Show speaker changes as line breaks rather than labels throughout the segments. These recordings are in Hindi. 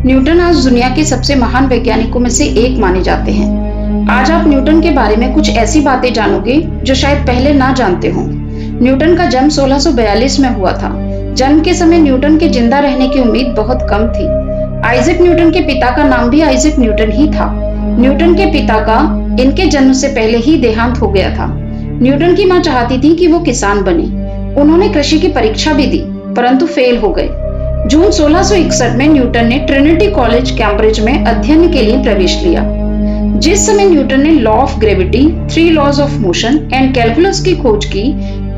न्यूटन आज दुनिया के सबसे महान वैज्ञानिकों में से एक माने जाते हैं। आज आप न्यूटन के बारे में कुछ ऐसी बातें जानोगे जो शायद पहले ना जानते हो। न्यूटन का जन्म 1642 में हुआ था। जन्म के समय न्यूटन के जिंदा रहने की उम्मीद बहुत कम थी। आइजैक न्यूटन के पिता का नाम भी आइजैक न्यूटन ही था। न्यूटन के पिता का इनके जन्म से पहले ही देहांत हो गया था। न्यूटन की मां चाहती थी कि वो किसान बने। उन्होंने कृषि की परीक्षा भी दी, परंतु फेल हो गए। जून 1661 में न्यूटन ने ट्रिनिटी कॉलेज कैम्ब्रिज में अध्ययन के लिए प्रवेश लिया। जिस समय न्यूटन ने law of gravity, 3 laws of motion and calculus की खोज की,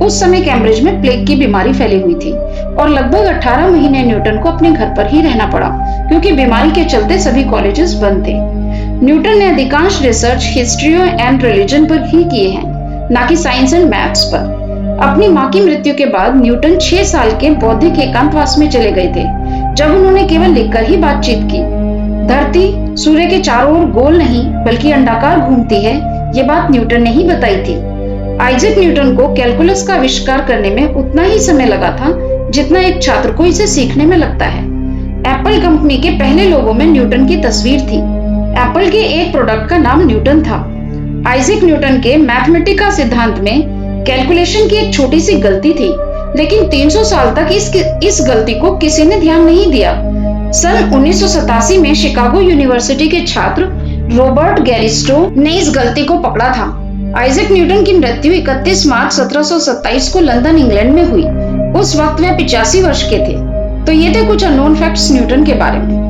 उस समय कैम्ब्रिज में प्लेग की बीमारी फैली हुई थी और लगभग 18 महीने न्यूटन को अपने घर पर ही रहना पड़ा, क्योंकि बीमारी के चलते सभी कॉलेजेस बंद थे। न्यूटन ने अधिकांश रिसर्च हिस्ट्री एंड रिलीजन पर ही किए हैं, ना कि साइंस एंड मैथ्स पर। अपनी मां की मृत्यु के बाद न्यूटन 6 साल के बौद्धिक एकांतवास में चले गए थे, जब उन्होंने केवल लिखकर ही बातचीत की। धरती सूर्य के चारों ओर गोल नहीं बल्कि अंडाकार घूमती है, ये बात न्यूटन ने ही बताई थी। आइजैक न्यूटन को कैलकुलस का आविष्कार करने में उतना ही समय लगा था जितना एक छात्र को इसे सीखने में लगता है। एप्पल कंपनी के पहले लोगों में न्यूटन की तस्वीर थी। एप्पल के एक प्रोडक्ट का नाम न्यूटन था। आइजैक न्यूटन के मैथमेटिका सिद्धांत में कैलकुलेशन की एक छोटी सी गलती थी, लेकिन 300 साल तक इस गलती को किसी ने ध्यान नहीं दिया। सन 1987 में शिकागो यूनिवर्सिटी के छात्र रॉबर्ट गैरिस्टो ने इस गलती को पकड़ा था। आइजैक न्यूटन की मृत्यु 31 मार्च 1727 को लंदन, इंग्लैंड में हुई। उस वक्त वे 85 वर्ष के थे। तो ये थे कुछ अननोन फैक्ट्स न्यूटन के बारे में।